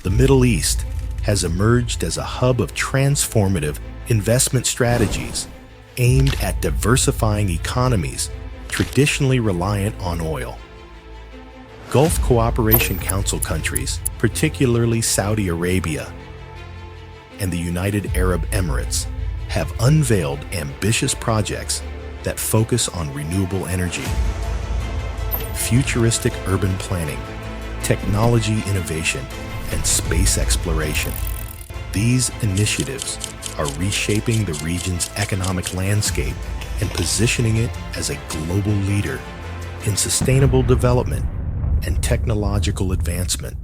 the Middle East has emerged as a hub of transformative investment strategies aimed at diversifying economies traditionally reliant on oil. Gulf Cooperation Council countries, particularly Saudi Arabia and the United Arab Emirates, have unveiled ambitious projects that focus on renewable energy, futuristic urban planning, technology innovation, and space exploration. These initiatives are reshaping the region's economic landscape and positioning it as a global leader in sustainable development and technological advancement.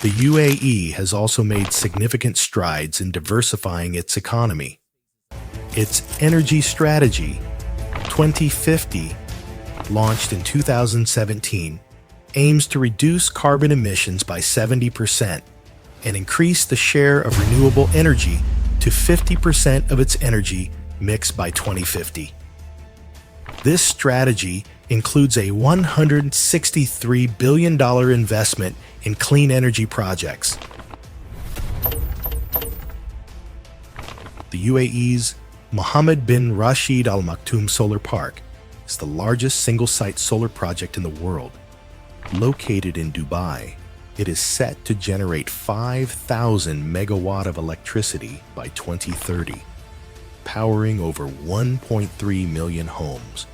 The UAE has also made significant strides in diversifying its economy. Its Energy Strategy 2050, launched in 2017, aims to reduce carbon emissions by 70% and increase the share of renewable energy to 50% of its energy mix by 2050. This strategy includes a $163 billion investment in clean energy projects. The UAE's Mohammed bin Rashid Al Maktoum Solar Park is the largest single-site solar project in the world. Located in Dubai, it is set to generate 5,000 megawatt of electricity by 2030, powering over 1.3 million homes.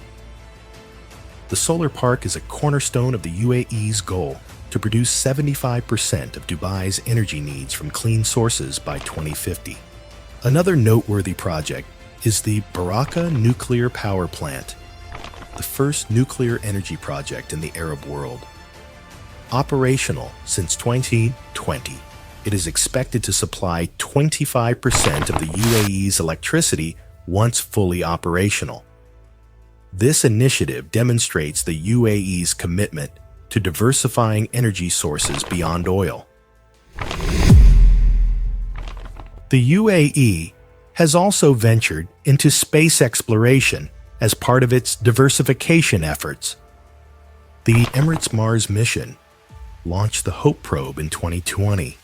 The solar park is a cornerstone of the UAE's goal to produce 75% of Dubai's energy needs from clean sources by 2050. Another noteworthy project is the Barakah Nuclear Power Plant, the first nuclear energy project in the Arab world. Operational since 2020, it is expected to supply 25% of the UAE's electricity once fully operational. This initiative demonstrates the UAE's commitment to diversifying energy sources beyond oil. The UAE has also ventured into space exploration as part of its diversification efforts. The Emirates Mars mission launched the Hope probe in 2020,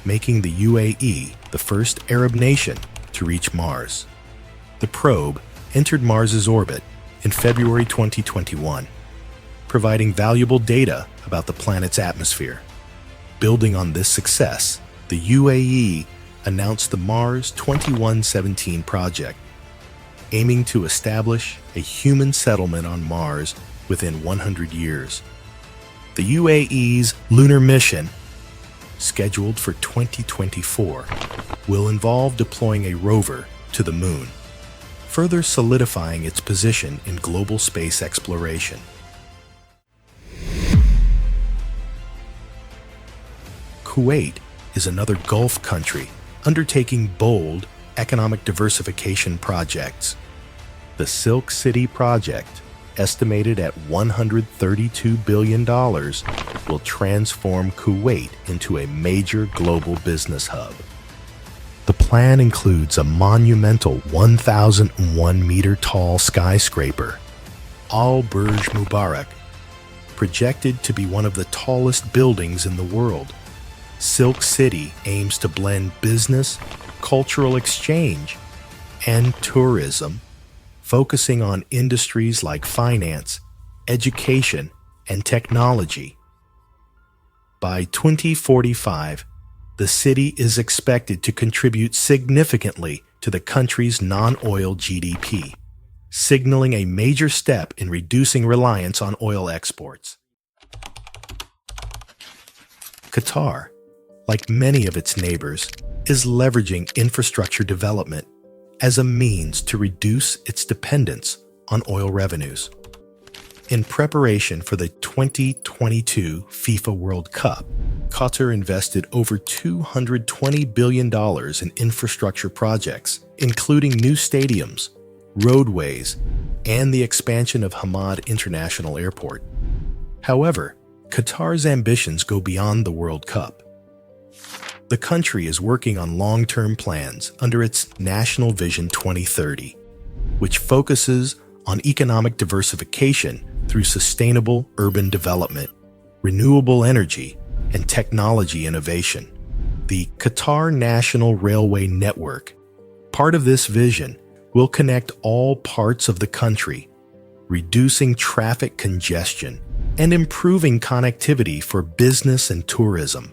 making the UAE the first Arab nation to reach Mars. The probe entered Mars's orbit in February 2021, providing valuable data about the planet's atmosphere. Building on this success, the UAE announced the Mars 2117 project, aiming to establish a human settlement on Mars within 100 years. The UAE's lunar mission, scheduled for 2024, will involve deploying a rover to the moon, further solidifying its position in global space exploration. Kuwait is another Gulf country undertaking bold economic diversification projects. The Silk City project, estimated at $132 billion, will transform Kuwait into a major global business hub. The plan includes a monumental 1,001-meter-tall skyscraper, Al Burj Mubarak, projected to be one of the tallest buildings in the world. Silk City aims to blend business, cultural exchange, and tourism, focusing on industries like finance, education, and technology. By 2045, the city is expected to contribute significantly to the country's non-oil GDP, signaling a major step in reducing reliance on oil exports. Qatar, like many of its neighbors, is leveraging infrastructure development as a means to reduce its dependence on oil revenues. In preparation for the 2022 FIFA World Cup, Qatar invested over $220 billion in infrastructure projects, including new stadiums, roadways, and the expansion of Hamad International Airport. However, Qatar's ambitions go beyond the World Cup. The country is working on long-term plans under its National Vision 2030, which focuses on economic diversification through sustainable urban development. renewable energy, and technology innovation. The Qatar National Railway Network, part of this vision, will connect all parts of the country, reducing traffic congestion and improving connectivity for business and tourism.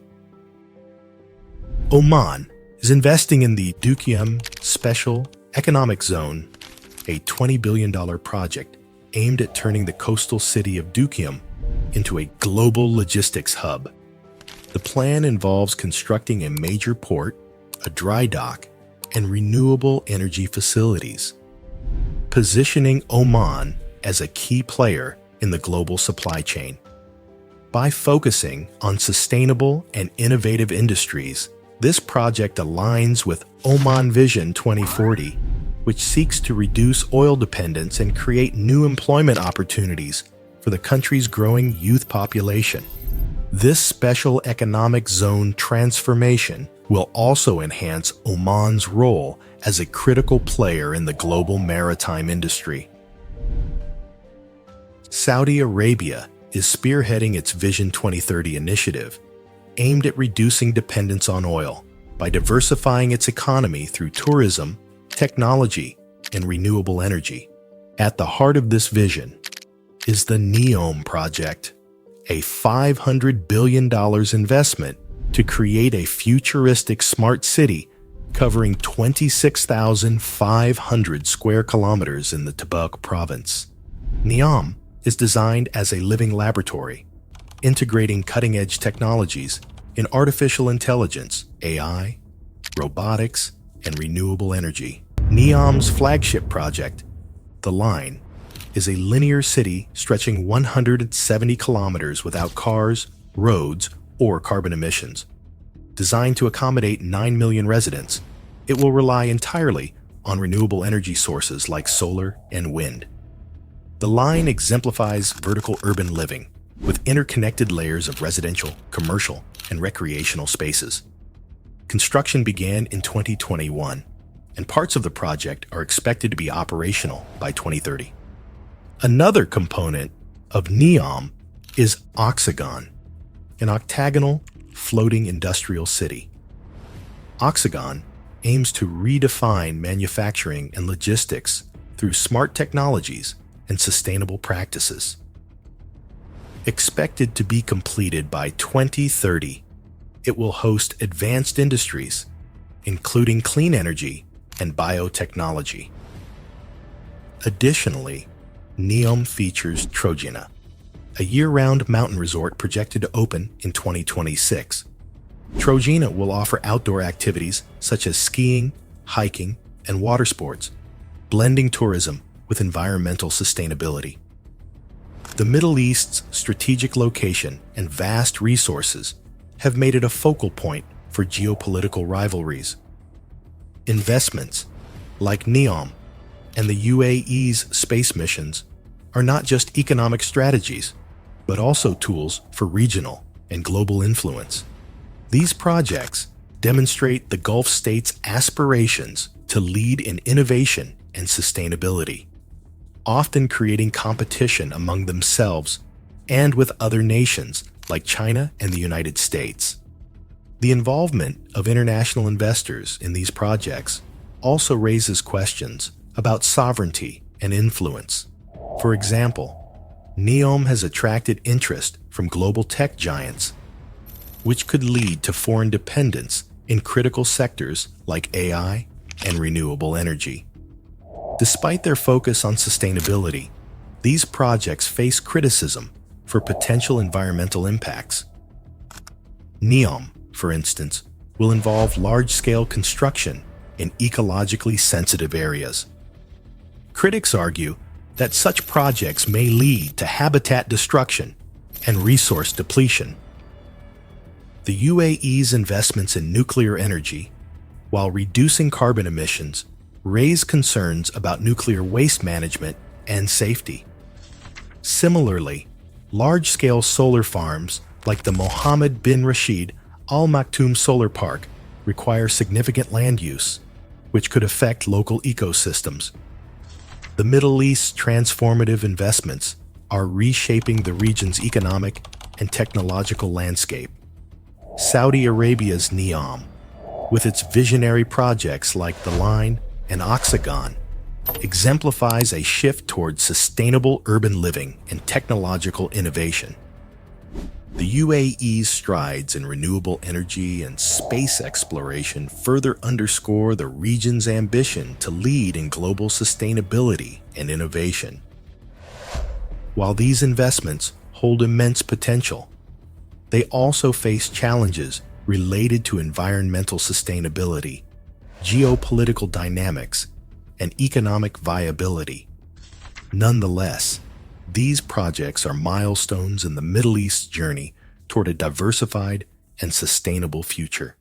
Oman is investing in the Duqm Special Economic Zone, a $20 billion project aimed at turning the coastal city of Duqm into a global logistics hub. The plan involves constructing a major port, a dry dock, and renewable energy facilities, positioning Oman as a key player in the global supply chain. By focusing on sustainable and innovative industries, this project aligns with Oman Vision 2040, which seeks to reduce oil dependence and create new employment opportunities for the country's growing youth population. This special economic zone transformation will also enhance Oman's role as a critical player in the global maritime industry. Saudi Arabia is spearheading its Vision 2030 initiative, aimed at reducing dependence on oil by diversifying its economy through tourism, technology, and renewable energy. At the heart of this vision is the NEOM project, a $500 billion investment to create a futuristic smart city covering 26,500 square kilometers in the Duqm province. NEOM is designed as a living laboratory, integrating cutting-edge technologies in artificial intelligence, AI, robotics, and renewable energy. NEOM's flagship project, the Line, is a linear city stretching 170 kilometers without cars, roads, or carbon emissions. Designed to accommodate 9 million residents, it will rely entirely on renewable energy sources like solar and wind. The Line exemplifies vertical urban living, with interconnected layers of residential, commercial, and recreational spaces. Construction began in 2021, and parts of the project are expected to be operational by 2030. Another component of NEOM is Oxagon, an octagonal, floating industrial city. Oxagon aims to redefine manufacturing and logistics through smart technologies and sustainable practices. Expected to be completed by 2030, it will host advanced industries, including clean energy and biotechnology. Additionally, NEOM features Trojena, a year-round mountain resort projected to open in 2026. Trojena will offer outdoor activities such as skiing, hiking, and water sports, blending tourism with environmental sustainability. The Middle East's strategic location and vast resources have made it a focal point for geopolitical rivalries. Investments like NEOM and the UAE's space missions are not just economic strategies, but also tools for regional and global influence. These projects demonstrate the Gulf states' aspirations to lead in innovation and sustainability, often creating competition among themselves and with other nations like China and the United States. The involvement of international investors in these projects also raises questions about sovereignty and influence. For example, NEOM has attracted interest from global tech giants, which could lead to foreign dependence in critical sectors like AI and renewable energy. Despite their focus on sustainability, these projects face criticism for potential environmental impacts. NEOM, for instance, will involve large-scale construction in ecologically sensitive areas. Critics argue that such projects may lead to habitat destruction and resource depletion. The UAE's investments in nuclear energy, while reducing carbon emissions, raise concerns about nuclear waste management and safety. Similarly, large-scale solar farms like the Mohammed bin Rashid Al Maktoum Solar Park require significant land use, which could affect local ecosystems. The Middle East's transformative investments are reshaping the region's economic and technological landscape. Saudi Arabia's NEOM, with its visionary projects like the Line and Oxagon, exemplifies a shift towards sustainable urban living and technological innovation. The UAE's strides in renewable energy and space exploration further underscore the region's ambition to lead in global sustainability and innovation. While these investments hold immense potential, they also face challenges related to environmental sustainability, geopolitical dynamics, and economic viability. Nonetheless, these projects are milestones in the Middle East's journey toward a diversified and sustainable future.